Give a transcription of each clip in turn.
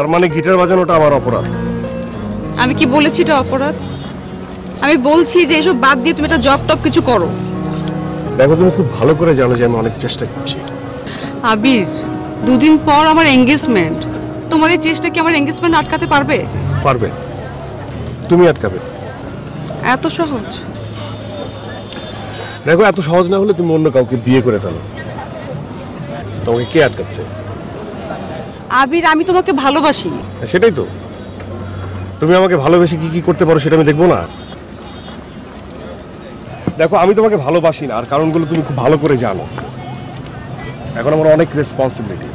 তার মানে গিটার বাজানোটা আমার অপরাধ? আমি কি বলেছি এটা অপরাধ? আমি বলছি যে এসব বাদ দিয়ে তুমি একটা জব টপ কিছু করো। দেখো, তুমি খুব ভালো করে জানো যে আমি অনেক চেষ্টা করছি। আবির, 2 দিন পর আমার এনগেজমেন্ট। তোমার এই চেষ্টা কি আমার এনগেজমেন্ট আটকাতে পারবে? পারবে। তুমি আটকাবে? এত সহজ? দেখো, এত সহজ না হলে তুমি অন্য কাউকে বিয়ে করে ফেলো। তোমাকে কে আটকাচ্ছে? আবির, আমি তোমাকে ভালোবাসি। সেটাই তো। তুমি আমাকে ভালোবেসে কি কি করতে পারো সেটা আমি দেখবো না? দেখো, আমি তোমাকে ভালোবাসি না, আর কারণগুলো তুমি খুব ভালো করে জানো। এখন আমার অনেক রেসপন্সিবিলিটি।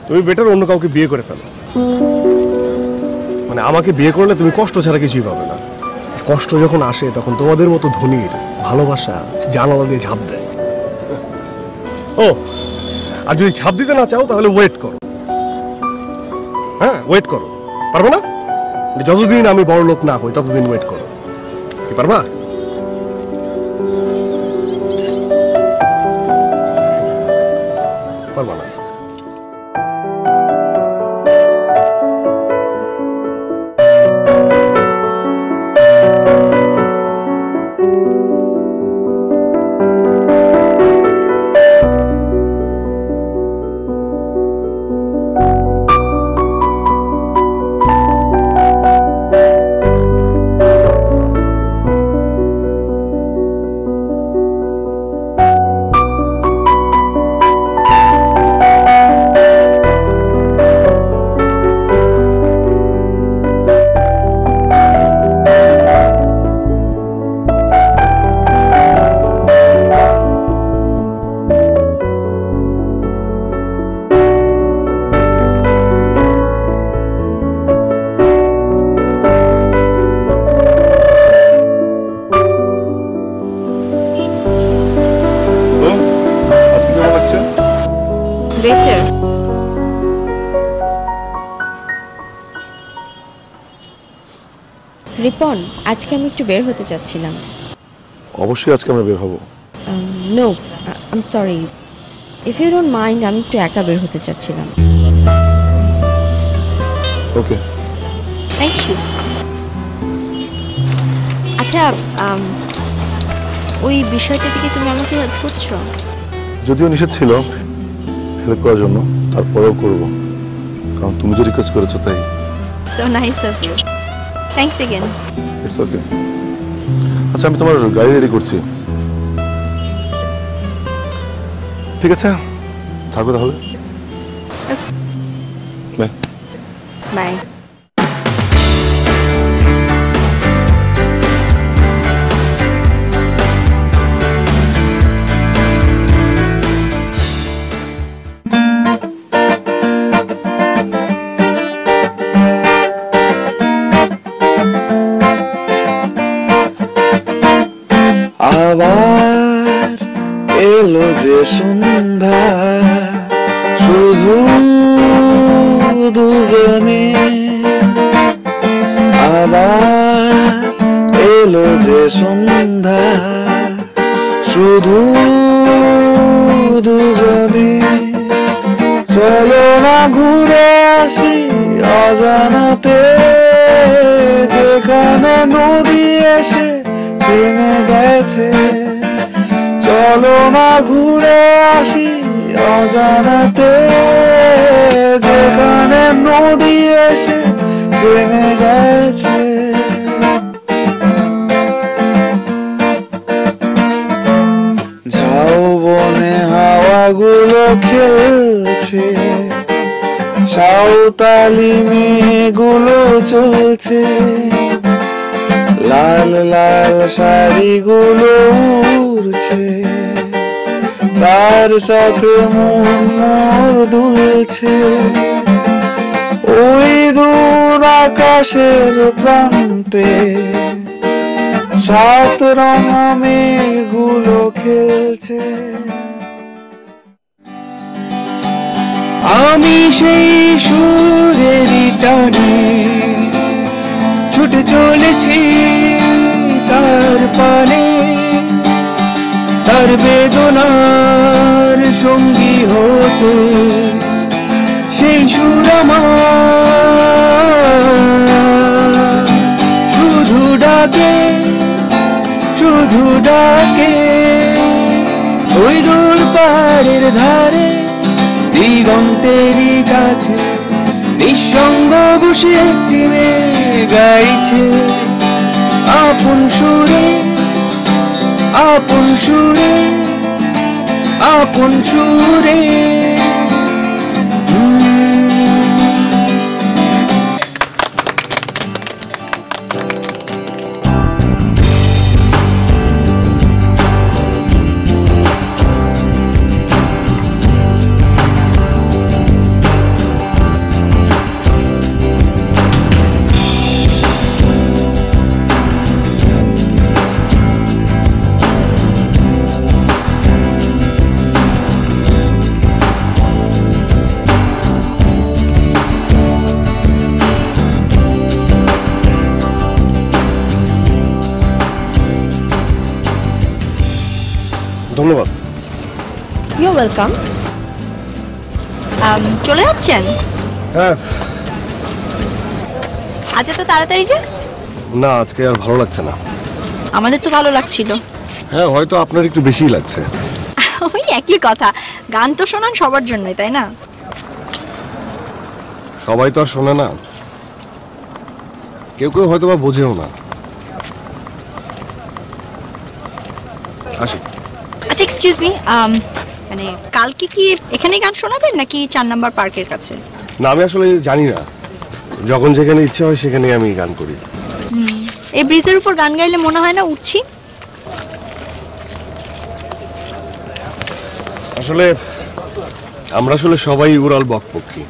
তুমি বেটার অন্য কাউকে বিয়ে করে ফেলো। মানে আমাকে বিয়ে করলে তুমি কষ্ট ছাড়া কিছুই পাবে না। কষ্ট যখন আসে তখন তোমাদের মতো ধনীর ভালোবাসা জানালা দিয়ে ঝাঁপ দেয়। ও, আর যদি ঝাঁপ দিতে না চাও তাহলে ওয়েট করো। হ্যাঁ, ওয়েট করো। পারবে না? যতদিন আমি বড় লোক না হই ততদিন ওয়েট করো। কি পারবা? পারবা না? বেটার। রিপন, আজকে আমি একটু বের হতে চাচ্ছিলাম। অবশ্যই আজকে আমরা বের হব। No, I am sorry, if you don't mind, আমি একটু একা বের হতে চাচ্ছিলাম। Okay, thank you. আচ্ছা, ওই বিষয়টা থেকে তুমি আমাকে হেল্প করছো? যদিও নিষেধ ছিল হেল্প করার জন্য, তারপরেও করব, কারণ তুমি যে রিকোয়েস্ট করেছো তাই। So nice of you, thanks again. It's okay. আচ্ছা, আমি তোমার গাড়ি রেডি করছি। ঠিক আছে, থাকো তাহলে। বাই। বাই। আবার এলো যে সন্ধ্যা, শুধু দুজনে। আবার এলো যে সন্ধ্যা, শুধু দুজনে। চলো না ঘুরে আসি অজানাতে, যেখানে নদী এসে থেমে গেছে। চলো না ঘুরে আসি অজানাতে, যেখানে নদী এসে থেমে গেছে। ঝাউবনে হাওয়াগুলো খেলছে, সাঁওতালি মেয়েগুলো চলছে। লাল লাল শাড়িগুলো উড়ছে, তার সাথে মন মোর দুলছে। ওই দূর আকাশের প্রান্তে 7 রঙা মেঘগুলো খেলছে। আমি সেই সুরেরই টানে ছুটে চলেছি তার পানে, তার বেদনার সঙ্গী হতে সেই সুর আমার শুধু ডাকে, শুধু ডাকে ওই দূর পাড়ের ধারে দিগন্তেরই কাছে নিঃসঙ্গ বসে একটি মেয়ে গাইছে আপন সুরে, আপন সুরে, আপন সুরে। ধন্যবাদ। You welcome. চলে যাচ্ছেন? হ্যাঁ। আজ এত তাড়াতাড়ি যে? না, আজকে আর ভালো লাগছে না। আমাদের তো ভালো লাগছিল। হ্যাঁ, হয়তো আপনার একটু বেশিই লাগছে। ওই একই কথা, গান তো শোনান সবার জন্যই, তাই না? সবাই তো আর শোনে না, কেউ কেউ হয়তো বা বোঝেও না। আসি। আচ্ছা, এক্সকিউজ মি, মানে কালকে কি এখানে গান শোনাবেন নাকি 4 নাম্বার পার্কের কাছে? না, আমি আসলে জানি না, যখন যেখানে ইচ্ছে হয় সেখানে আমি গান করি। এই ব্রিজের উপর গান গাইলে মনে হয় না উঠছি? আসলে আমরা সবাই উড়াল বকপক্ষী।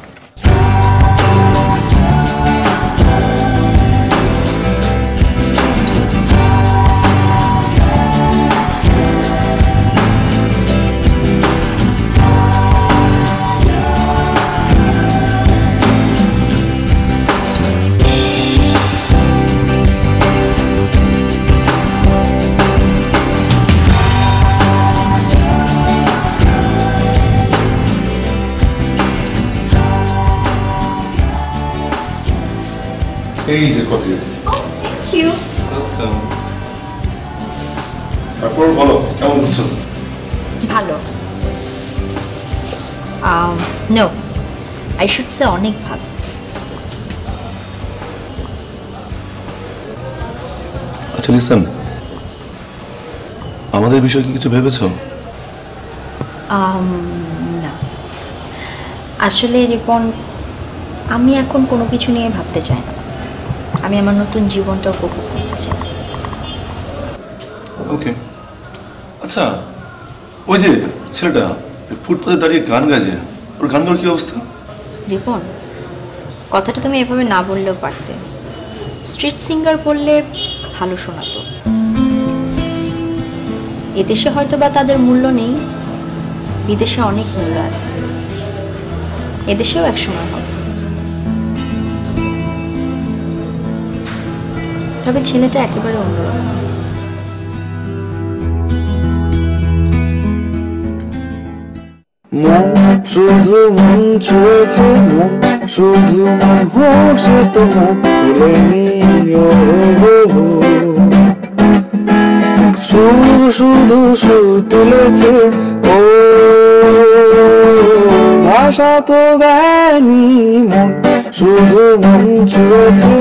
এই যে কফি। Thank you. তারপর বলো, কেমন বুঝছো? ভালো। নো, আই শুড সে অনেক ভালো। আচ্ছা লিসেন, আমাদের বিষয়ে কি কিছু ভেবেছো? না, আসলে রিপন, আমি এখন কোনো কিছু নিয়ে ভাবতে চাই না। আমি আমার নতুন জীবনটা উপভোগ করতে চাই। ওকে। আচ্ছা, ওই যে ছেলেটা ফুটপাতে দাঁড়িয়ে গান গাইছে, ওর গান গাওয়ার কি অবস্থা? রিপন, কথাটা তুমি এভাবে না বললেও পারতে। স্ট্রিট সিঙ্গার বললে ভালো শোনাতো। এদেশে হয়তো বা তাদের মূল্য নেই, বিদেশে অনেক মূল্য আছে। এদেশেও একসময় হবে। তবে ছেলেটা একেবারে অন্যরকম। মন শুধু মন ছুঁয়েছে, মন শুধু মন হোসে তো মুখ খুলে নিও। সুর শুধু সুর তুলেছে, ও ভাষা তো দেয়নি মন শুধু মন ছুঁয়েছে।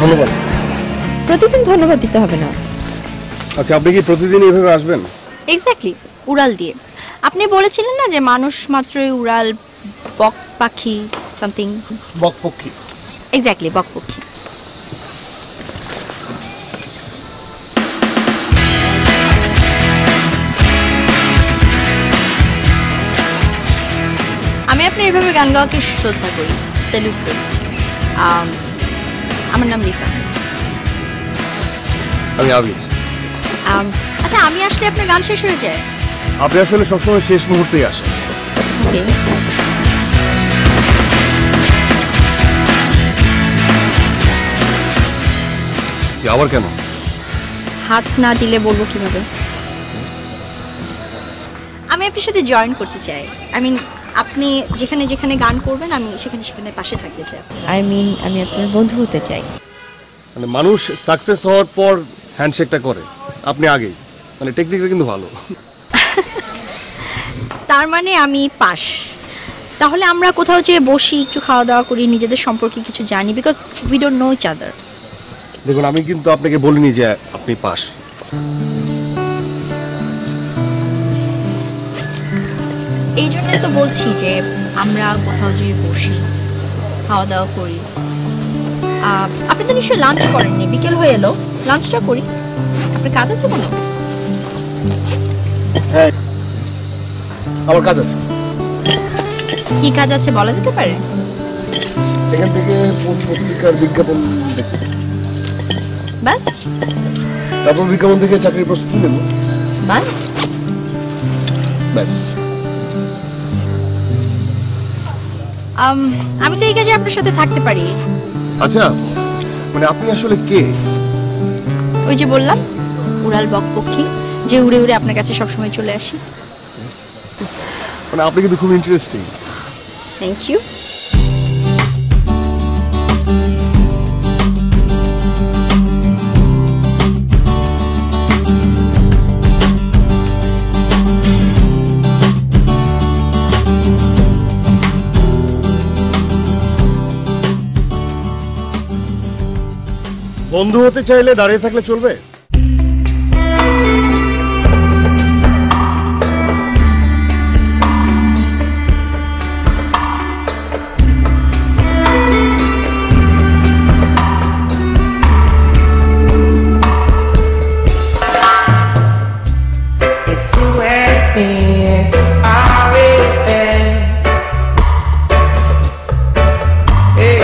ধন্যবাদ। প্রতিদিন ধন্যবাদ দিতে হবে না। আচ্ছা, আপনি কি প্রতিদিন এইভাবে আসবেন? এক্স্যাক্টলি, উড়াল দিয়ে। আপনি বলেছিলেন না যে মানুষ মাত্রই উড়াল, বক পাখি সামথিং। বকপক্ষী। এক্স্যাক্টলি, বক পাখি। গান গাওয়াকে শ্রদ্ধা করি, স্যালুট করি। আমার নাম লিসা। আমি আবির। আচ্ছা, আমি আসলে আপনার গান শেষ হয়ে যায়? আপনি আসলে সবসময় শেষ মুহূর্তেই আসেন। ওকে। আবার কেন? হাত না দিলে বলবো কিভাবে? আমি আপনার সাথে জয়েন করতে চাই। আই মিন, আপনি যেখানে যেখানে গান করবেন আমি সেখানে সেখানে পাশে থাকতে চাই। আই মিন আমি আপনার বন্ধু হতে চাই। মানে মানুষ সাকসেস হওয়ার পর হ্যান্ডশেকটা করে, আপনি আগেই। মানে টেকনিকটা কিন্তু ভালো। তার মানে আমি পাস। তাহলে আমরা কোথাও যেয়ে বসি, একটু খাওয়া দাওয়া করি, নিজেদের সম্পর্কে কিছু জানি, because we don't know each other. দেখুন, আমি কিন্তু আপনাকে বলিনি যে আপনি পাস। এই জন্য তো বলছি যে আমরা কোথাও যেয়ে বসি, খাওয়া দাওয়া করি। আপনি তো নিশ্চয়ই লাঞ্চ করেননি, বিকেল হয়ে এলো, লাঞ্চটা করি। আপনার কাজ আছে কোনো? হ্যাঁ, আমার কাজ আছে। কি কাজ আছে বলা যেতে পারে? এখান থেকে পত্রিকার বিজ্ঞাপন দেখতে, বাস? তারপর বিজ্ঞাপন থেকে চাকরির প্রস্তুতি নেব। বাস? ব্যাস। আমি তো এই কাজে আপনার সাথে থাকতে পারি। আচ্ছা, মানে আপনি আসলে কে? ওই যে বললাম, উড়াল বকপক্ষী, যে উড়ে উড়ে আপনার কাছে সবসময় চলে আসি। মানে আপনি কিন্তু খুব ইন্টারেস্টিং। Thank you. বন্ধু হতে চাইলে দাঁড়িয়ে থাকলে চলবে? It's you and me, it's always been. Hey,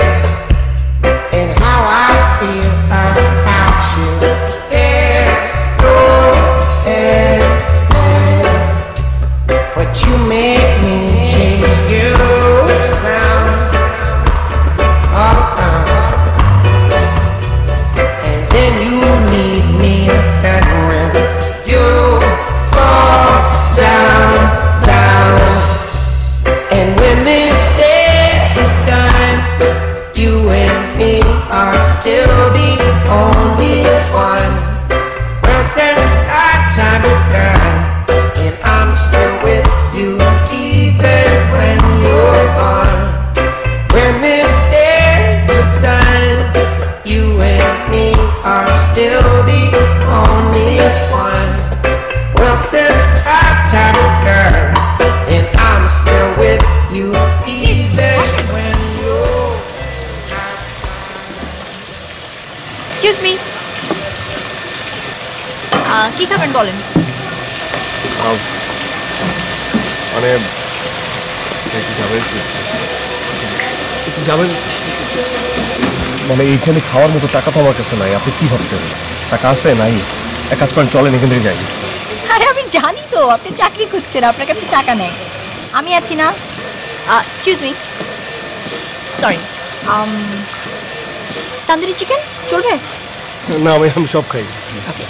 and how I feel about you, there's no end. But you make me chase you around, all around. And then you need me, and when you fall down, down. And when this dance is done, you and me are still the only one. Well, since our time began, and I'm still with you even when you're gone. When this dance is done, you and me are still the only one. Well, since our time began, and I'm still with you even when you're excuse me, কি খাবেন বলেন? মানে একটু যাবেন কি? একটু যাবেন? মানে এইখানে খাওয়ার মতো টাকা তো আমার কাছে নাই। আপনি কি ভাবছেন? টাকা আছে নাই? এক কাজ করেন, চলেন এখান থেকে যাই। আরে আমি জানি তো আপনি চাকরি খুঁজছেন, আপনার কাছে টাকা নেই। আমি আছি না। Excuse me, sorry, tandoori chicken চলবে? না, আমি সব খাই। ওকে,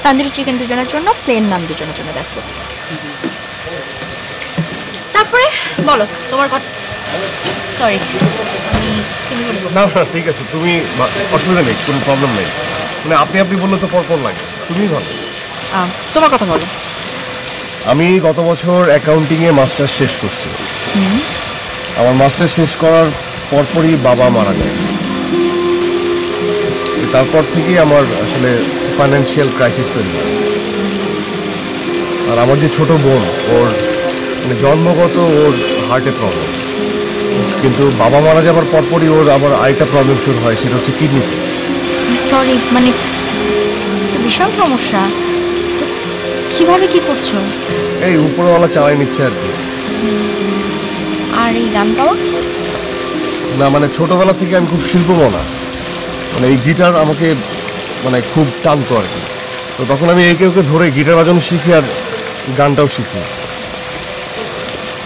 তান্দুরি চিকেন দুজনের জন্য, প্লেন নান দুজনের জন্য, দ্যাটস ইট। তারপরে বলো তোমার কথা। সরি, তুমি বলো। না না, ঠিক আছে, তুমি অসুবিধা নেই, কোনো প্রবলেম নেই। মানে আপনি বললে তো পরপর লাগে, তুমিই ভালো। তোমার কথা বলো। আমি গত বছর অ্যাকাউন্টিংয়ে মাস্টার্স শেষ করছি। আমার মাস্টার্স শেষ করার পরপরই বাবা মারা যায়। তারপর থেকেই আমার আসলে ফাইন্যান্সিয়াল ক্রাইসিস তৈরি হয়। আর আমার যে ছোট বোন, ওর মানে জন্মগত ওর হার্টে প্রবলেম, কিন্তু বাবা মারা যাবার পরপরই ওর আবার আরেকটা প্রবলেম শুরু হয়, সেটা হচ্ছে কিডনিতে। সরি, মানে তো বিশাল সমস্যা। কিভাবে কি করছো? এই উপরওয়ালা চালাই নিচ্ছে আর কি। আর তোমার এই গান গাওয়া? না মানে ছোটবেলা থেকে আমি খুব শিল্পমনা, মানে এই গিটার আমাকে মানে খুব টানতো আর কি। তো তখন আমি একে ওকে ধরে গিটার বাজানো শিখি আর গানটাও শিখি।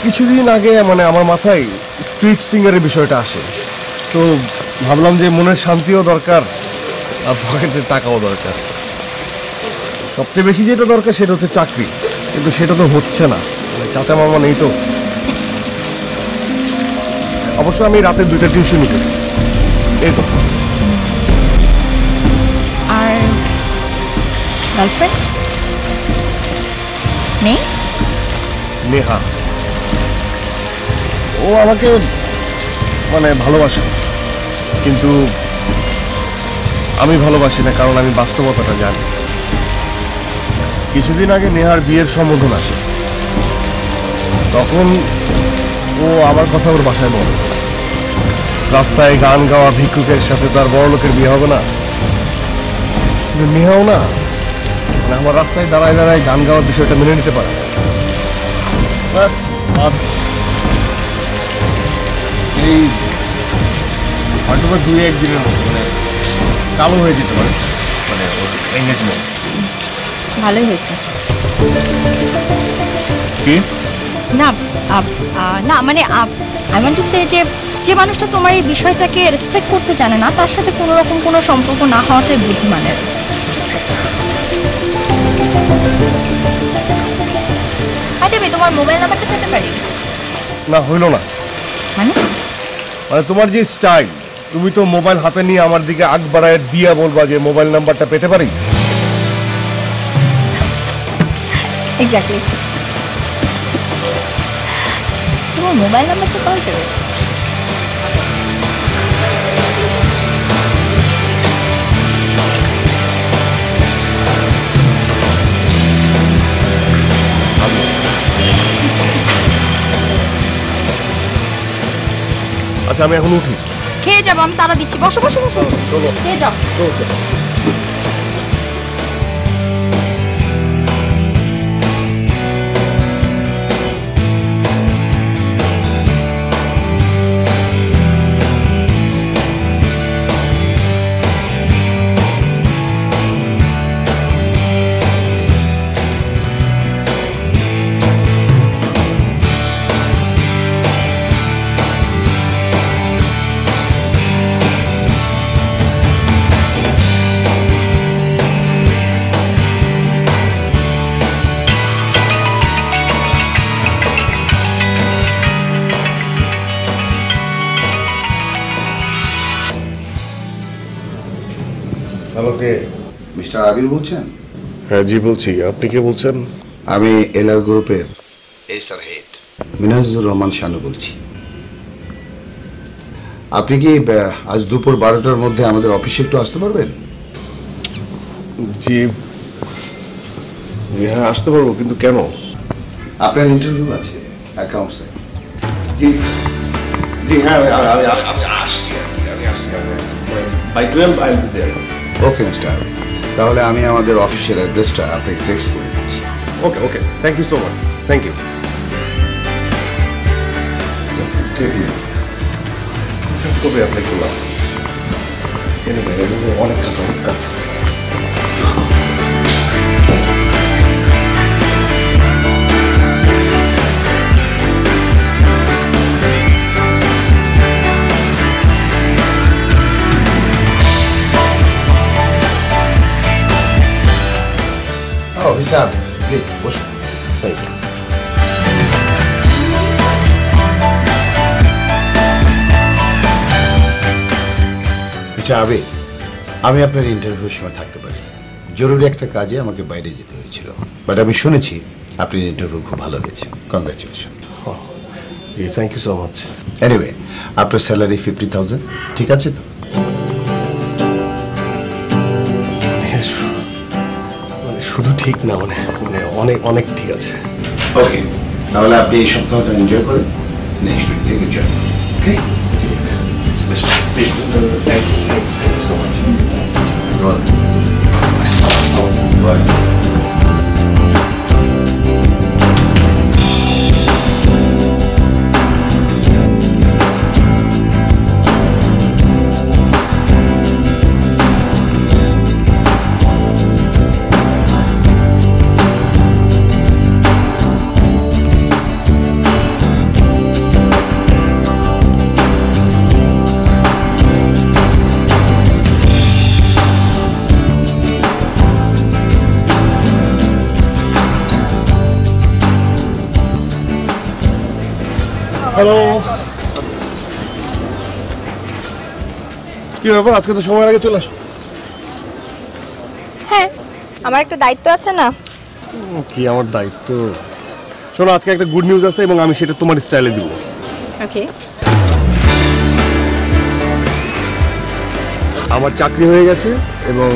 কিছুদিন আগে মানে আমার মাথায় স্ট্রিট সিঙ্গারের বিষয়টা আসে, তো ভাবলাম যে মনের শান্তিও দরকার আর পকেটের টাকাও দরকার। সবচেয়ে বেশি যেটা দরকার সেটা হচ্ছে চাকরি, কিন্তু সেটা তো হচ্ছে না, মানে চাচা মামা নেই তো। অবশ্য আমি রাতে 2টা টিউশনই করি, এই তো। আর গার্লফ্রেন্ড নেই? নেহা, ও আমাকে মানে ভালোবাসে, কিন্তু আমি ভালোবাসি না, কারণ আমি বাস্তবতাটা জানি। কিছুদিন আগে নেহার বিয়ের সম্বোধন আসে, তখন ও আমার কথা ওর বাসায় বলে। রাস্তায় গান গাওয়া ভিক্ষুকের সাথে তার বড় লোকের বিয়ে হবে না, কিন্তু নেহাও না মানে আমার রাস্তায় দাঁড়ায় দাঁড়ায় গান গাওয়ার বিষয়টা মেনে নিতে পারে। ব্যাস এই হয়তো বা 2-1 দিনের মধ্যে মানে কালো হয়ে যেতে পারে, মানে ওর এঙ্গেজমেন্ট। ভালোই হয়েছে। কি না না মানে আই ওয়ান্ট টু সে যে যে মানুষটা তোমার এই বিষয়টাকে রেসপেক্ট করতে জানে না, তার সাথে কোনো রকম কোনো সম্পর্ক না হওয়াটাই বুদ্ধিমানের। আমি তোমার মোবাইল নাম্বারটা পেতে পারি? না হইল না, মানে মানে তোমার যে স্টাইল, তুমি তো মোবাইল হাতে নিয়ে আমার দিকে আগ বাড়ায় দিয়া বলবা যে মোবাইল নাম্বারটা পেতে পারি। এক্স্যাক্টলি। তোমার মোবাইল নাম্বারটা পাওয়া যাবে? আচ্ছা আমি এখন উঠি। খেয়ে যাবো, আমি তারা দিচ্ছি। বসো বসো বসো, চলো খেয়ে যাও। হ্যালো, কে? মিস্টার আবির বলছেন? হ্যাঁ জি বলছি, আপনি কে বলছেন? আমি এলআর গ্রুপের এসআর হেড মিনাজুর রহমান শানু বলছি। আপনি কি আজ দুপুর 12টার মধ্যে আমাদের অফিসে একটু আসতে পারবেন? জি হ্যাঁ আসতে পারবো, কিন্তু কেন? আপনার ইন্টারভিউ আছে অ্যাকাউন্টসে। জি জি হ্যাঁ আমি আসছি, by 12 I will be there. Okay mister Abir, তাহলে আমি আমাদের অফিসের অ্যাড্রেসটা আপনাকে টেক্সট করে দিচ্ছি। Okay okay, thank you so much, thank you. কবে আপনি করলাম অনেক কাজ। ও মিস্টার আবির, প্লিজ বসুন। Thank you. মিস্টার আবির, আমি আপনার ইন্টারভিউর সময় থাকতে পারি, জরুরি একটা কাজে আমাকে বাইরে যেতে হয়েছিল, বাট আমি শুনেছি আপনার ইন্টারভিউ খুব ভালো হয়েছে। কংগ্রাচুলেশন। জি thank you so much. Anyway, আপনার স্যালারি 50,000 ঠিক আছে তো? মানে শুধু ঠিক না, মানে অনেক অনেক ঠিক আছে। ওকে, তাহলে আপনি এই সপ্তাহটা এনজয় করেন, নেক্সট উইক থেকে join. Okay, thank you so much. Bye. Hello, কি ব্যাপার আজকে তো সময়ের আগে চলে আসো? হ্যাঁ, আমার একটা দায়িত্ব আছে না। কি আমার দায়িত্ব? শোনো, আজকে একটা গুড নিউজ আছে এবং আমি সেটা তোমার স্টাইলে দিব। ওকে। আমার চাকরি হয়ে গেছে এবং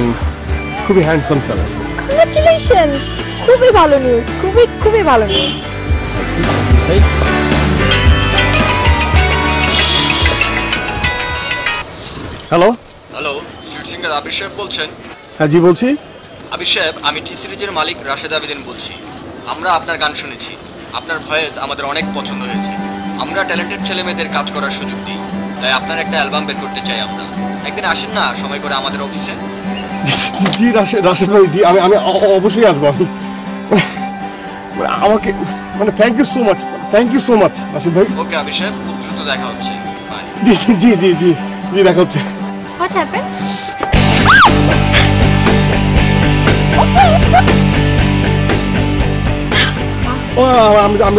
খুবই হ্যান্ডসাম স্যালারি। কংগ্রাচুলেশন, খুবই ভালো নিউজ, খুবই খুবই ভালো news. Hello. Hello, street singer Abir সাহেব বলছেন? হ্যাঁ জি বলছি। আবির সাহেব, আমি টি সিরিজের মালিক রাশেদ আবেদিন বলছি। আমরা আপনার গান শুনেছি, আপনার ভয়েস আমাদের অনেক পছন্দ হয়েছে। আমরা ট্যালেন্টেড ছেলে মেয়েদের কাজ করার সুযোগ দিই, তাই আপনার একটা অ্যালবাম বের করতে চাই আমরা। একদিন আসেন না সময় করে আমাদের অফিসে? জি রাশেদ ভাই, জি আমি আমি অবশ্যই আসবো। আমাকে thank you so much Rashed ভাই। ওকে আবির সাহেব, খুব দ্রুত দেখা হচ্ছে। বাই। জি জি জি জি জি দেখা হচ্ছে। What happened?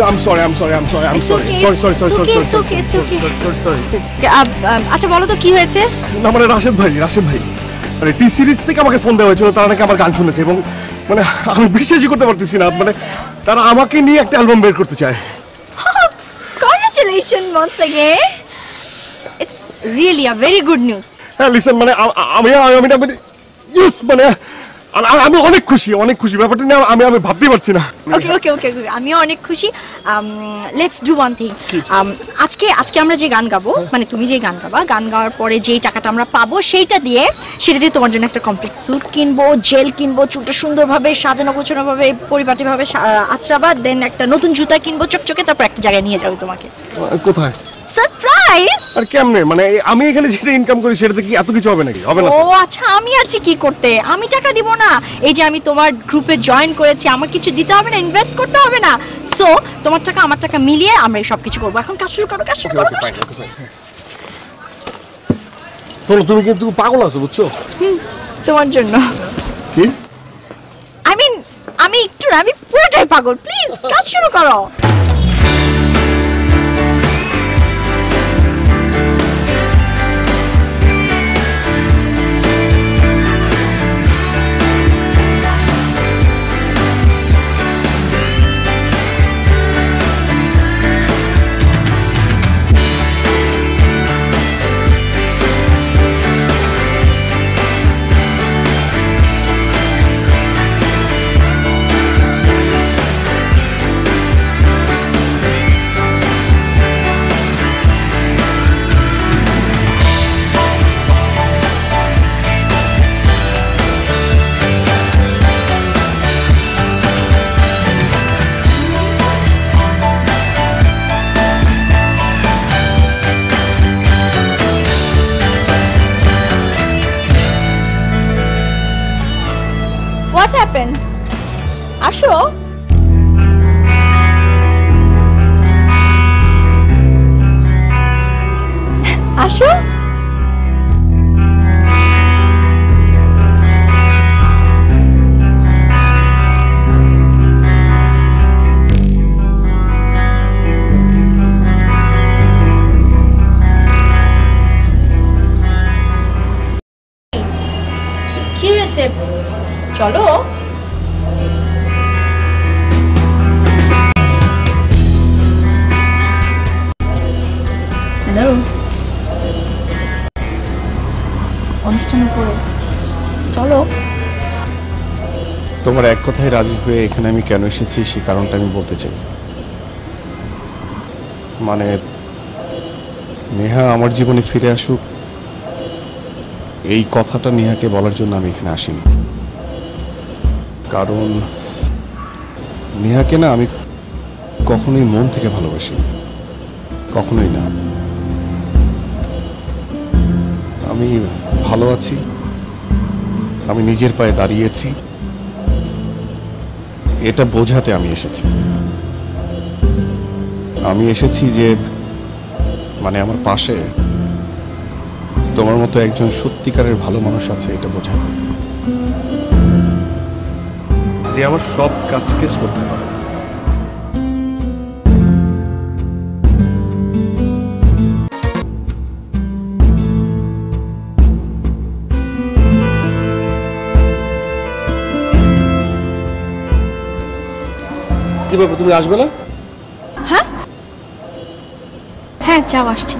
I'm sorry. আচ্ছা বলো তো কি হয়েছে? না মানে রাশেদ ভাই মানে টি সিরিজ থেকে আমাকে ফোন দেওয়া হয়েছিল, তারা নাকি আমার গান শুনেছে এবং মানে আমি বিশ্বাসই করতে পারতেছি না, মানে তারা আমাকে নিয়ে একটা অ্যালবাম বের করতে চায়। Congratulations once again. It's really a very good news. হ্যাঁ লিসেন, মানে আমি ইয়েস মানে আমি অনেক খুশি ব্যাপারটা নিয়ে আমি ভাবতেই পারছি না। ওকে আমিও অনেক খুশি। Let's do one thing. আজকে আমরা যে গান গাবো, মানে তুমি যে গান গাবা, গান গাওয়ার পরে যেই টাকাটা আমরা পাবো সেটা দিয়ে তোমার জন্য একটা কমপ্লিট স্যুট কিনবো, জেল কিনবো, চুলটা সুন্দরভাবে সাজানো গোছানোভাবে পরিপাটিভাবে আছড়াবা, দেন একটা নতুন জুতা কিনবো চকচকে, তারপর একটা জায়গায় নিয়ে যাবো তোমাকে। কোথায়? সারপ্রাইজ। আর কেমনে? মানে আমি এখানে যেটা ইনকাম করি সেটাতে কি এত কিছু হবে নাকি? হবে না। ও আচ্ছা, আমি আছি কি করতে? আমি টাকা দিব না? এই যে আমি তোমার গ্রুপে জয়েন করেছি, আমার কিছু দিতে হবে না, ইনভেস্ট করতে হবে না। সো তোমার টাকা আমার টাকা মিলিয়ে আমরা এই সব কিছু করবো। এখন কাজ শুরু করো। শোনো, তুমি কিন্তু পাগল আছো বুঝছো? তোমার জন্য। কি? আমি পুরোটাই পাগল। প্লিজ কাজ শুরু করো। What happened? আসো। আসো। কি হয়েছে? চলো। হ্যালো, অনুষ্ঠানে পড়ো, চলো। তোমার এক কথায় রাজি হয়ে এখানে আমি কেন এসেছি সেই কারণটা আমি বলতে চাই। মানে নেহা আমার জীবনে ফিরে আসুক, এই কথাটা নেহাকে বলার জন্য আমি এখানে আসিনি। কারণ নেহাকে না আমি কখনোই মন থেকে ভালোবাসি, কখনোই না। আমি ভালো আছি, আমি নিজের পায়ে দাঁড়িয়েছি, এটা বোঝাতে আমি এসেছি। আমি এসেছি যে মানে আমার পাশে তোমার মতো একজন সত্যিকারের ভালো মানুষ আছে এটা বোঝাতে, যে আমার সব কাজকে শ্রদ্ধা করে। কি ব্যাপার, তুমি আসবে না? হ্যাঁ হ্যাঁ যাও, আসছি।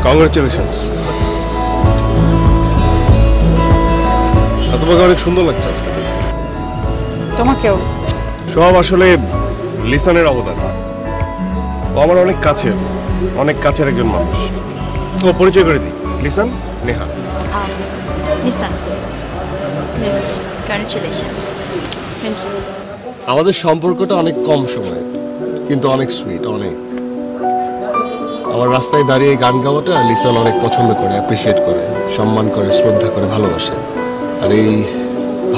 কংগ্রেচুলেশনস। তোমাকে অনেক সুন্দর লাগছে আজকে। তোমাকেও। সব আসলে লিসানের অবদান। ও আমার অনেক কাছের একজন মানুষ। ও পরিচয় করে দিই, Lisan, Neha. Lisan, congratulation. Thank you. আমাদের সম্পর্কটা অনেক কম সময়, কিন্তু অনেক সুইট, অনেক। আমার রাস্তায় দাঁড়িয়ে গান গাওয়াটা লিসান অনেক পছন্দ করে, অ্যাপ্রিসিয়েট করে, সম্মান করে, শ্রদ্ধা করে, ভালোবাসে। আর এই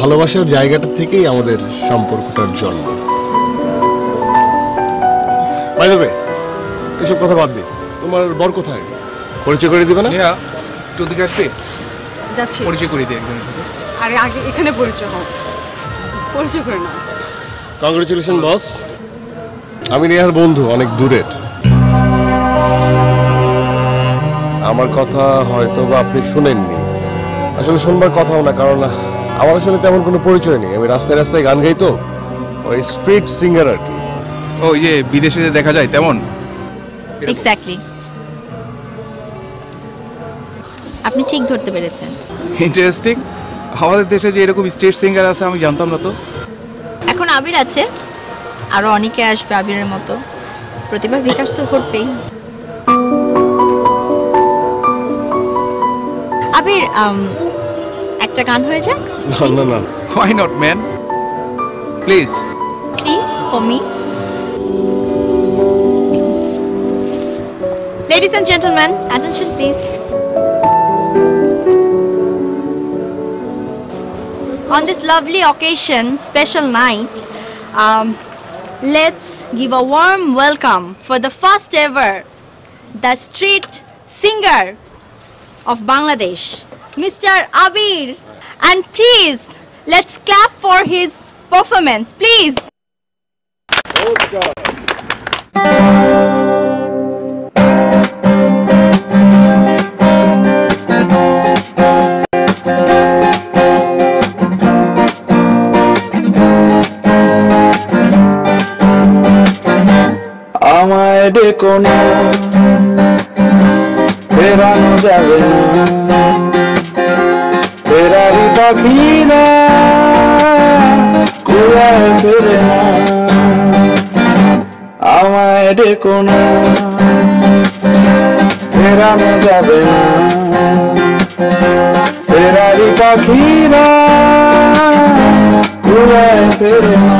ভালোবাসার জায়গাটা থেকেই আমাদের সম্পর্কটার জন্ম। বাই দ্য ওয়ে, এসব কথা বাদ দিই, তোমার বর কোথায়? পরিচয় করে দিবে না? একটু ওদিকে আসবে? যাচ্ছি। পরিচয় করে দিই একজনের সাথে। আরে আগে এখানে পরিচয় হোক। পরিচয় করে নাও। কংগ্রেচুলেশন বস। আমি নেহার বন্ধু, অনেক দূরের। আমার কথা হয়তো বা আপনি শুনেননি, আসলে শুনবার কথাও না, কারণ আমার আসলে তেমন কোনো পরিচয় নেই। আমি রাস্তায় রাস্তায় গান গাই, তো ওই স্ট্রিট সিঙ্গার আর কি। ও ইয়ে, বিদেশে যে দেখা যায় তেমন? এক্স্যাক্টলি, আপনি ঠিক ধরতে পেরেছেন। ইন্টারেস্টিং। আমাদের দেশে যে এরকম স্টেট সিঙ্গার আছে আমি জানতাম না তো। এখন আবির আছে, আরো অনেকে আসবে আবিরের মতো। প্রতিবার বিকাশ তো ঘটবেই। আবির, একটা গান হয়ে যাক। না না, Why not, man? Please. Please, for me. Ladies and gentlemen, attention please. On this lovely occasion, special night, let's give a warm welcome for the first ever, the street singer of Bangladesh, Mr. Abir. And please, let's clap for his performance, please. আমায় ডেকো না, ফেরানো যাবে না, ফেরারি পাখিরা কুয়ায় ফেরে না। আমায় ডেকো না, ফেরানো যাবে না, ফেরারি পাখিরা কুয়ায় ফেরে না।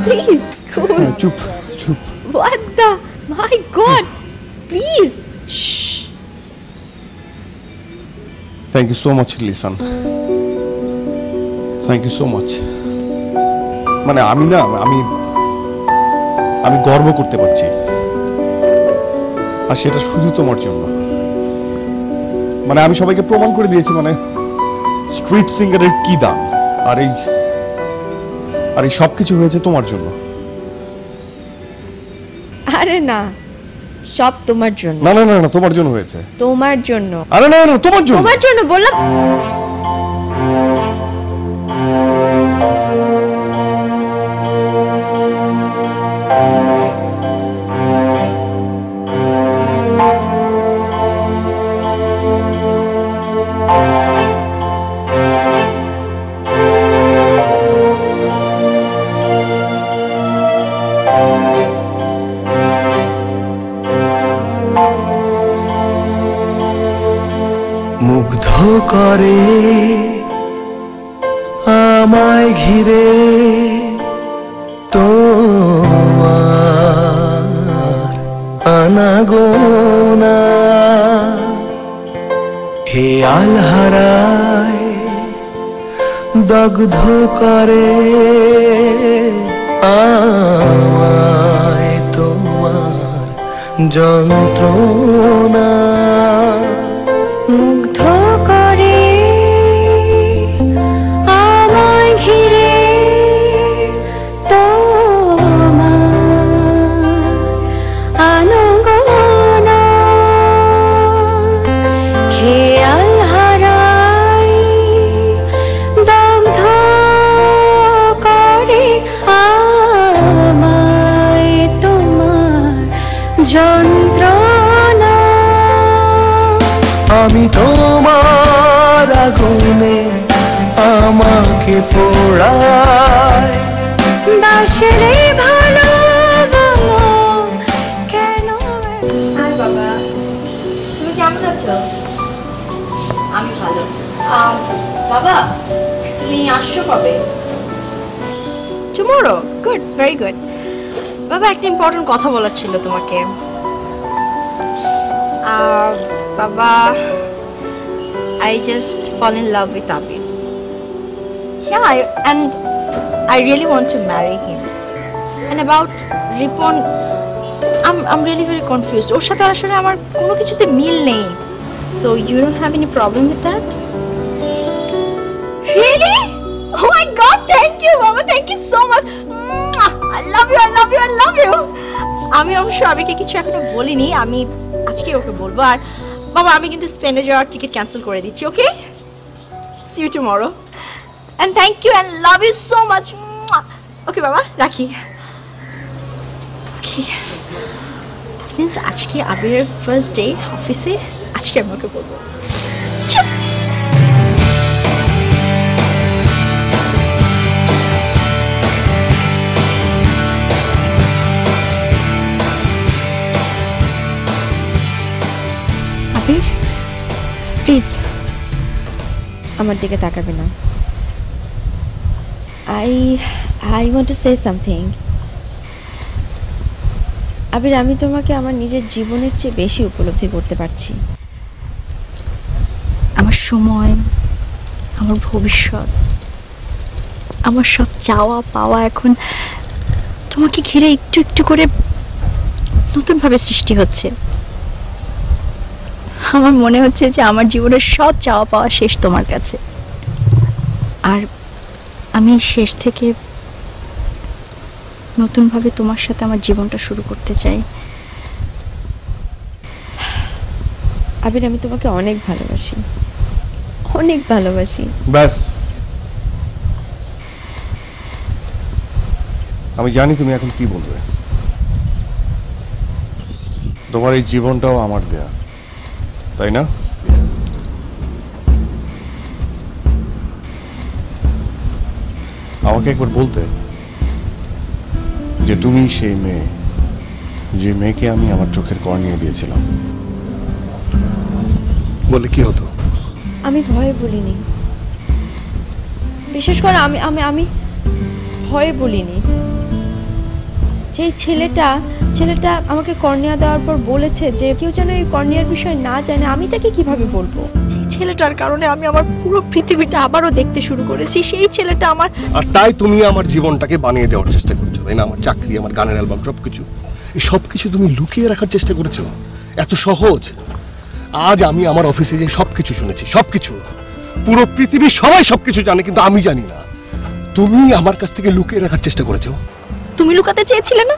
Please, cool. চুপ চুপ। What the? My God! Please. Shh. Thank you so much, Lisan. Thank you so much. মানে আমি গর্ব করতে পারছি, আর সেটা শুধু তোমার জন্য। মানে আমি সবাইকে প্রমাণ করে দিয়েছি মানে স্ট্রিট সিঙ্গারের কি দাম, আর এই সবকিছু হয়েছে তোমার জন্য। আরে না, সব তোমার জন্য। না না না না, তোমার জন্য হয়েছে। তোমার জন্য। আরে না না, তোমার জন্য। তোমার জন্য বললাম। মুগ্ধ করে আমায় ঘিরে তোমার আনাগোনা, খেয়াল হারায় দগ্ধ করে আমায় তোমার যন্ত্রণা। মুগ্ধ করে আমায় ঘিরে তোমার আনাগোনা, খেয়াল হারায় দগ্ধ করে আমায় তোমার যন্ত্রণা। আমি তোমার আগুনে আমাকে পোড়ায়, বাসরে ভালো বলো কেন। হাই বাবা, তুমি কেমন আছো? আমি ভালো। বাবা, তুমি আসছো কবে? টুমরো। Good, very good. বাবা, একটা ইম্পর্টেন্ট কথা বলার ছিল তোমাকে। বাবা, I just fall in love with Abir. Yeah, and I really want to marry him. And about Ripon, I'm really very confused. ওর সাথে আসলে আমার কোনো কিছুতে মিল নেই। So you don't have any problem with that? Really? Oh my God! Thank you, Mama. Thank you so much. I love you. I love you. I love you. আমি অবশ্য আবিরকে কিছু এখনো বলিনি। আমি আজকে ওকে বলবো। আর বাবা, আমি কিন্তু স্পেনে যাওয়ার টিকিট ক্যান্সেল করে দিচ্ছি। ওকে? See you tomorrow. And thank you and love you so much. ওকে বাবা, রাখি। ওকে। মিন্স আজকে আবিরের ফার্স্ট ডে অফিসে, আজকে আমি ওকে বলবো। Yes! আবির, প্লিজ আমার দিকে তাকাবে না। I want to say something. আবির, আমি তোমাকে আমার নিজের জীবনের চেয়ে বেশি উপলব্ধি করতে পারছি। আমার সময়, আমার ভবিষ্যৎ, আমার সব চাওয়া পাওয়া এখন তোমাকে ঘিরে একটু একটু করে নতুনভাবে সৃষ্টি হচ্ছে। আমার মনে হচ্ছে যে আমার জীবনের সব চাওয়া পাওয়া শেষ তোমার কাছে, আর আমি শেষ থেকে নতুনভাবে তোমার সাথে আমার জীবনটা শুরু করতে চাই। আবির, আমি তোমাকে অনেক ভালোবাসি, অনেক ভালোবাসি। ব্যাস, আমি জানি তুমি এখন কি বলবে। তোমার এই জীবনটাও আমার দেয়া, তাই না? আমাকে একবার বলতে যে তুমি সেই মেয়ে, যে মেয়েকে আমি আমার চোখের কর্নিয়ে দিয়েছিলাম, বলে কি হতো? আমি ভয়ে বলিনি, বিশেষ করে আমি আমি আমি ভয়ে বলিনি। যে ছেলেটা আমাকে কর্নিয়া দেওয়ার পর বলেছে যে কেউ যেন এই কর্নিয়ার বিষয় না জানে, আমি তাকে কিভাবে বলবো? সেই ছেলেটার কারণে আমি আমার পুরো পৃথিবীটা আবারও দেখতে শুরু করেছি। সেই ছেলেটা আমার, আর তাই তুমি আমার জীবনটাকে বানিয়ে দেওয়ার চেষ্টা করছো, তাই না? আমার চাকরি, আমার গানের অ্যালবাম, সবকিছু, এই সবকিছু তুমি লুকিয়ে রাখার চেষ্টা করেছো। এত সহজ? আজ আমি আমার অফিসে যে সবকিছু শুনেছি, সবকিছু, পুরো পৃথিবীর সবাই সবকিছু জানে, কিন্তু আমি জানি না। তুমি আমার কাছ থেকে লুকিয়ে রাখার চেষ্টা করেছো। তুমি লুকাতে চেয়েছিলে না?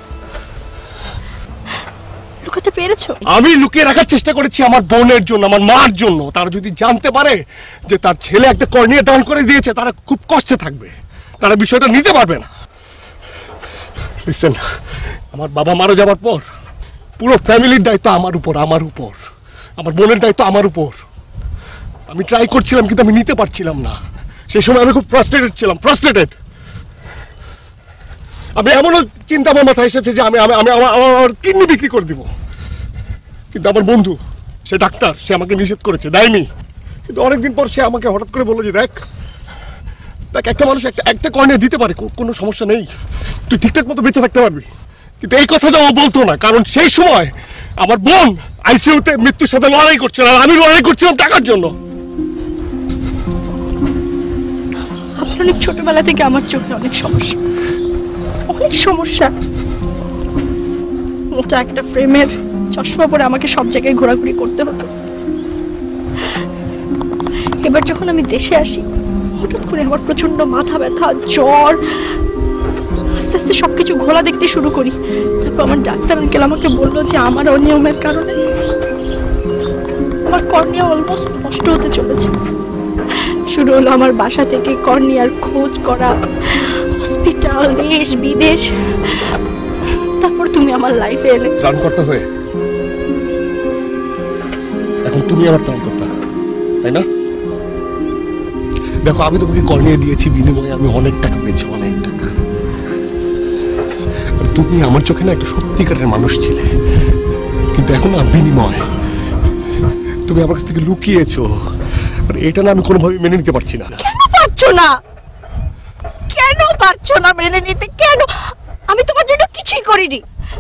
লুকাতে পেরেছো? আমি লুকিয়ে রাখার চেষ্টা করেছি আমার বোনের জন্য, আমার মার জন্য। তারা যদি জানতে পারে যে তার ছেলে একটা কর্নিয়া দান করে দিয়েছে, তারা খুব কষ্টে থাকবে, তারা বিষয়টা নিতে পারবে না। লিসেন, আমার বাবা মারা যাওয়ার পর পুরো ফ্যামিলির দায়িত্ব আমার উপর, আমার বোনের দায়িত্ব আমার উপর। আমি ট্রাই করছিলাম কিন্তু আমি নিতে পারছিলাম না। সেই সময় আমি খুব ফ্রাস্ট্রেটেড। আমি এমনও চিন্তা আমার মাথায় এসেছে যে আমি আমার কিডনি বিক্রি করে দিব। কিন্তু আমার বন্ধু, সে ডাক্তার, সে আমাকে নিষেধ করেছে, দেয়নি। কিন্তু অনেকদিন পর সে আমাকে হঠাৎ করে বললো যে দেখ একটা মানুষ একটা কর্নিয়া দিতে পারে, কোনো সমস্যা নেই, তুই ঠিকঠাক মতো বেঁচে থাকতে পারবি। কিন্তু এই কথাটা ও বলতো না, কারণ সেই সময় আমার বোন আইসিইউতে মৃত্যুর সাথে লড়াই করছিল, আর আমি লড়াই করছিলাম টাকার জন্য। আমার অনেক ছোটবেলা থেকে আমার চোখে অনেক সমস্যা। ওটা একটা ফ্রেমের চশমা পরে আমাকে সব জায়গায় ঘোরাঘুরি করতে হতো। এবার যখন আমি দেশে আসি, হঠাৎ করে আমার প্রচন্ড মাথা ব্যথা, জ্বর, আস্তে আস্তে সবকিছু ঘোলা দেখতে শুরু করি। তারপর আমার ডাক্তার আঙ্কেল আমাকে বললো যে আমার অনিয়মের কারণে আমার কর্নিয়া অলমোস্ট নষ্ট হতে চলেছে। শুরু হলো আমার বাসা থেকে কর্নিয়ার খোঁজ করা, হসপিটাল, দেশ বিদেশ। তারপর তুমি আমার লাইফে এলে ত্রাণকর্তা হয়ে। এখন তুমি আমার ত্রাণকর্তা, তাই না? দেখো, আমি তোমাকে কর্নিয়া দিয়েছি, বিনিময়ে আমি অনেক টাকা পেয়েছি, অনেক টাকা। তুমি আমার চোখে না একটা সত্যিকারের মানুষ ছিলে, কিন্তু এখন না বিনিময় তুমি আমার কাছ থেকে লুকিয়েছো। এটা না আমি কোনোভাবে মেনে নিতে পারছি না। কেন পারছো না মেনে নিতে? কেন? আমি তোমার জন্য কিছুই করিনি।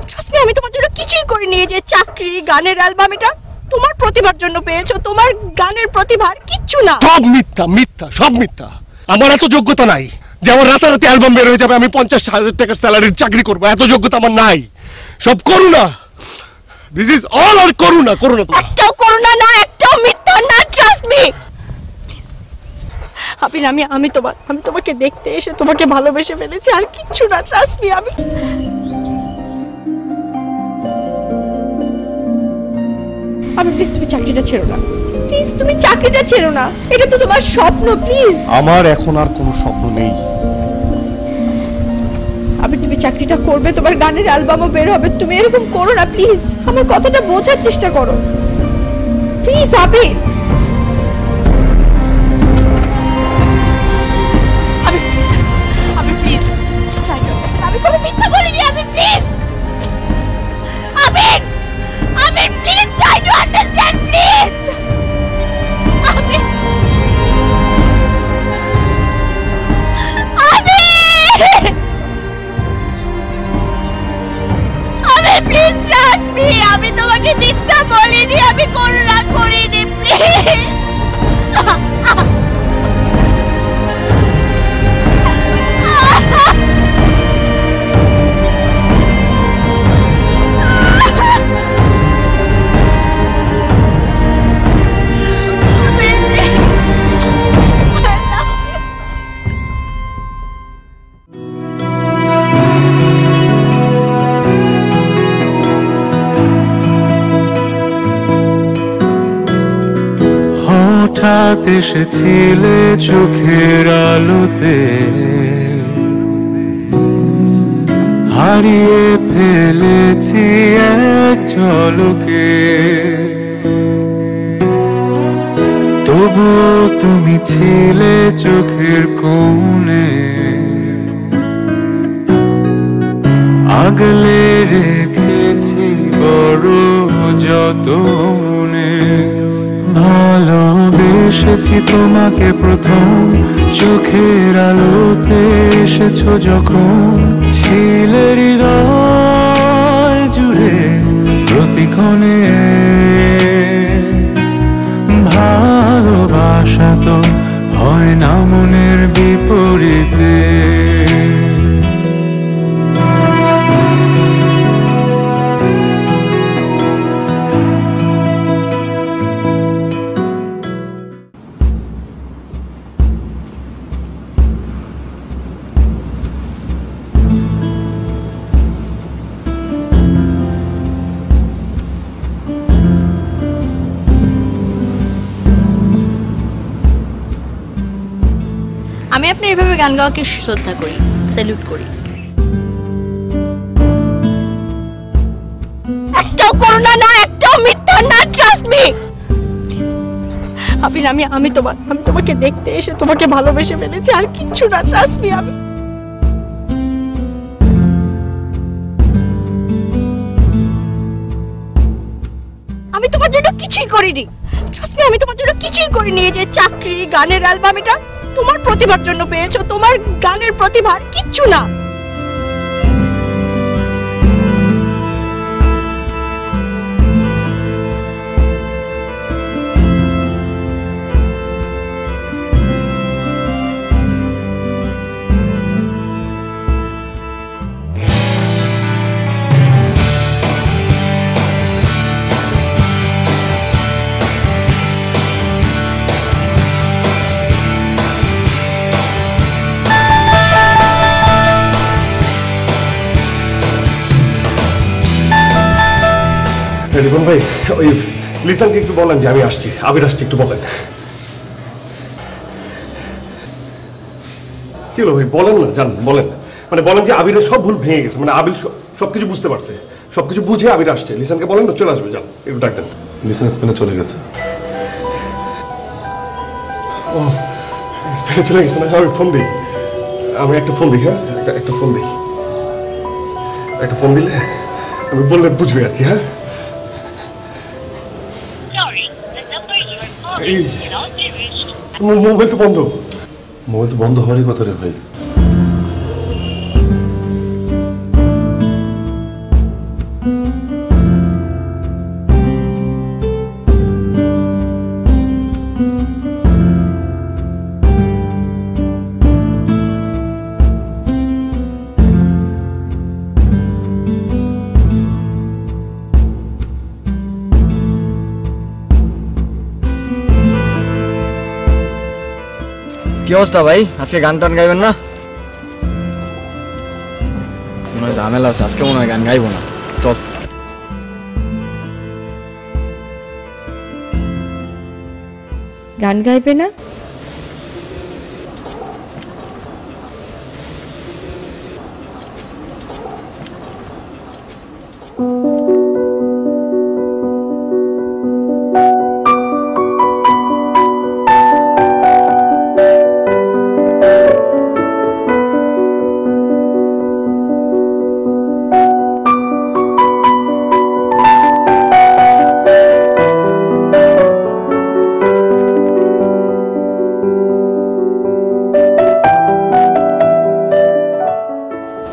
ট্রাস্ট মি, আমি তোমার জন্য কিছুই করিনি। এই যে চাকরি, গানের অ্যালবাম, এটা তোমার প্রতিভার জন্য পেয়েছো, তোমার গানের প্রতিভা, কিচ্ছু না। সব মিথ্যা, সব মিথ্যা। আমার এত যোগ্যতা নাই যে আমার রাতারাতি অ্যালবাম বের হয়ে যাবে, আমি 50,000 টাকার স্যালারির চাকরি করবো, এত যোগ্যতা আমার নাই। সব করুণা, দিস ইজ অল আর করুণা। একটাও করুণা না, একটাও মিথ্যা না। Trust me. আমি তোমাকে দেখতে এসে তোমাকে ভালোবেসে ফেলেছি, আর কিচ্ছু না। Trust me. প্লিজ তুমি চাকরিটা ছেড়ো না। প্লিজ তুমি চাকরিটা ছেড়ো না, এটা তো তোমার স্বপ্ন। প্লিজ। আমার এখন আর কোনো স্বপ্ন নেই। তুমি চাকরিটা করবে, তোমার গানের অ্যালবামও বের হবে। তুমি এরকম করো না প্লিজ। আমার কথাটা বোঝার চেষ্টা করো প্লিজ। আমি কোনো মিথ্যা বলিনি। Please try to understand please. Please trust me. আমি তোমাকে মিথ্যা বলিনি, আমি করুণা করিনি। প্লিজ। হঠাৎ এসেছিলে চোখের আলোতে, হারিয়ে ফেলেছি এক ঝলকে। তবুও তুমি ছিলে চোখের কোণে, আগলে রেখেছি বড় যতনে। ভালোবেসেছি তোমাকে প্রথম, চোখের আলোতে এসেছো যখন। ছিলে হৃদয় জুড়ে প্রতিক্ষণে, ভালোবাসা তো হয় না মনের বিপরীতে। আমি আপনার এভাবে গান গাওয়াকে শ্রদ্ধা করি, স্যালুট করি। একটাও করোনা না, একটাও মিথ্যা না, ট্রাস্ট মি। আমি তোমাকে দেখতে এসে তোমাকে ভালোবেসে ফেলেছি, আর কিচ্ছু না, ট্রাস্ট মি। আমি তোমার জন্য কিছুই করিনি, ট্রাস্ট মি, আমি তোমার জন্য কিছুই করিনি। এই যে চাকরি, গানের অ্যালবাম, এটা তোমার প্রতিভার জন্য পেয়েছো, তোমার গানের প্রতিভা, কিচ্ছু না। রিপন ভাই, ওই লিসানকে একটু বলেন যে আমি আসছি, আবির আসছি, একটু বলেন। কি হলো ভাই, বলেন না, জান বলেন, মানে বলেন যে আবিরের সব ভুল ভেঙে গেছে, মানে আবির সবকিছু বুঝতে পারছে, সবকিছু বুঝে আবির আসছে। লিসানকে বলেন না চলে আসবে, যান একটু ডাক দেন। লিসান স্পেনে চলে গেছে। ও স্পেনে চলে গেছে না? আমি ফোন দিই, আমি একটা ফোন দিই। হ্যাঁ, একটা ফোন দিই, একটা ফোন দিলে আমি বললে বুঝবে আর কি। হ্যাঁ, মোবাইল তো বন্ধ। মোবাইল তো বন্ধ হওয়ারই কথা রে ভাই। কি অবস্থা ভাই, আজকে গান টান গাইবেন না? মনে হয় ঝামেলা আছে, আজকে মনে হয় গান গাইবো না। চল। গান গাইবে না?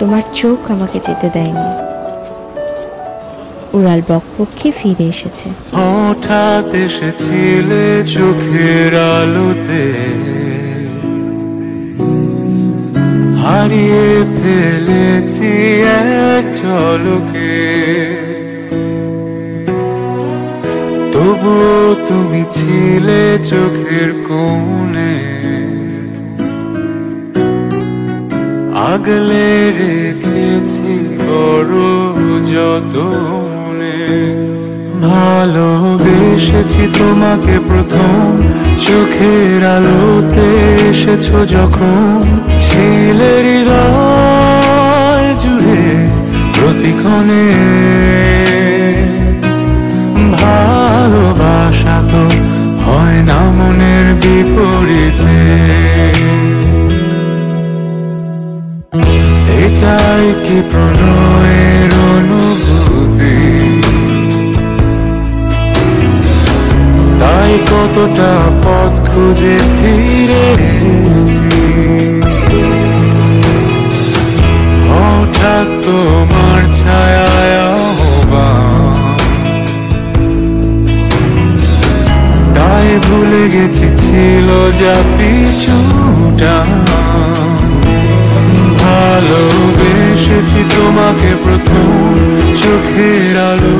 তোমার চোখ আমাকে যেতে দেয়নি, উড়াল বকপক্ষে ফিরে এসেছে। হঠাৎ এসেছিলে চোখের আলোতে, হারিয়ে ফেলেছি এক ঝলকে। তবুও তুমি ছিলে চোখের কোণে, আগলে রেখেছি বড় যতনে। ভালোবেসেছি তোমাকে প্রথম, চোখের আলোতে এসেছো যখন। ছিলে হৃদয় জুড়ে প্রতিক্ষণে, ভালোবাসা তো হয় না মনের বিপরীতে। এটাই কি প্রণয়ের অনুভূতি? তাই কতটা পথ খুঁজে ফিরেছি, হঠাৎ তোমার ছায়ায় আহ্বান। তাই ভুলে গেছি ছিল যা পিছুটা। ভালোবেসেছি তোমাকে প্রথম, চোখের আলো